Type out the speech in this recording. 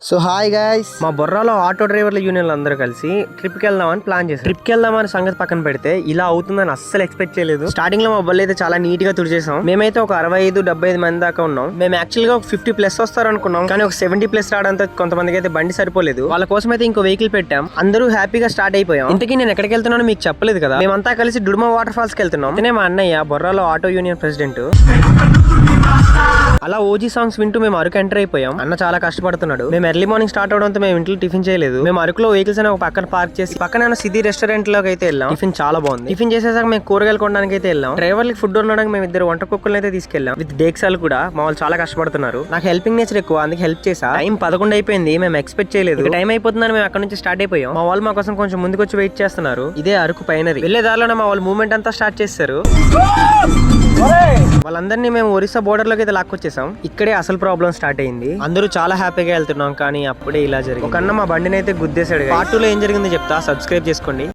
So hi guys, మా బొర్రాలో auto డ్రైవర్ల యూనియన్లు అందరూ కలిసి ట్రిప్ కి వెళ్దామని ప్లాన్ చేశారు. ట్రిప్ కి వెళ్దామని సంగతి పక్కన పెడితే ఇలా అవుతుందని అస్సలు ఎక్స్పెక్ట్ చేయలేదు. స్టార్టింగ్ లో మా బళ్ళు అయితే చాలా నీట్ గా తుడిచేసాం. మేమైతే ఒక 65-75 మంది దాకా ఉన్నాం. మేము యాక్చువల్ గా ఒక 50+ వస్తారు అనుకున్నాం, కానీ ఒక 70+ రావడంతో కొంతమందికి అయితే బండి సరిపోలేదు. వాళ్ళ కోసం అయితే ఇంకో వెహికల్ పెట్టాం. అందరూ హ్యాపీగా స్టార్ట్ అయిపోయాం. ఇంతకీ నేను ఎక్కడికి వెళ్తున్నానో మీకు చెప్పలేదు కదా. మేమంతా కలిసి డుడుమా వాటర్ ఫాల్స్ కి వెళ్తున్నాం. ఇతనే మా అన్నయ్య, బొర్రాలో ఆటో యూనియన్ ప్రెసిడెంట్. అలా ఓజీ సాంగ్స్ వింటూ మేము అరకు ఎంటర్ అయిపోయాం. అన్న చాలా కష్టపడుతున్నాడు. మేము ఎర్లీ మార్నింగ్ స్టార్ట్ అవడంతో మేము ఇంట్లో టిఫిన్ చేయలేదు. మేము అరకులో వెహికల్స్ అని ఒక పక్కన పార్క్ చేసి పక్కన సిటీ రెస్టారెంట్ లోకి అయితే వెళ్ళాం. టిఫిన్ చాలా బాగుంది. టిఫిన్ చేసేసాక మేము కూరగాయలు కొనడానికి అయితే వెళ్ళాం. డ్రైవర్లకి ఫుడ్ ఉండడానికి మేము ఇద్దరు వంట కుక్కలను అయితే తీసుకెళ్ళాం. విత్ డేక్సాలు కూడా. మా వాళ్ళు చాలా కష్టపడుతున్నారు. నాకు హెల్పింగ్ నేచర్ ఎక్కువ, అందుకే హెల్ప్ చేసా. టైం 11 అయిపోయింది. మేము ఎక్స్పెక్ట్ చేయలేదు. టైం అయిపోతుందని మేము అక్కడ నుంచి స్టార్ట్ అయిపోయాం. మా వాళ్ళు మా కోసం కొంచెం ముందుకు వచ్చి వెయిట్ చేస్తున్నారు. ఇదే అరకు పైనరీ. వెళ్లే దారిలోనే మా వాళ్ళు మూవ్మెంట్ అంతా స్టార్ట్ చేశారు. వాళ్ళందరినీ మేము ఒరిస్సా బోర్డర్ లోకి అయితే లాక్కొచ్చేసాం. ఇక్కడే అసలు ప్రాబ్లం స్టార్ట్ అయింది. అందరూ చాలా హ్యాపీగా వెళ్తున్నాం, కానీ అప్పుడే ఇలా జరిగింది. ఒక అన్న మా బండిని అయితే గుద్దేశాడు. పార్ట్ 2 లో ఏం జరిగిందో చెప్తా, సబ్స్క్రైబ్ చేసుకోండి.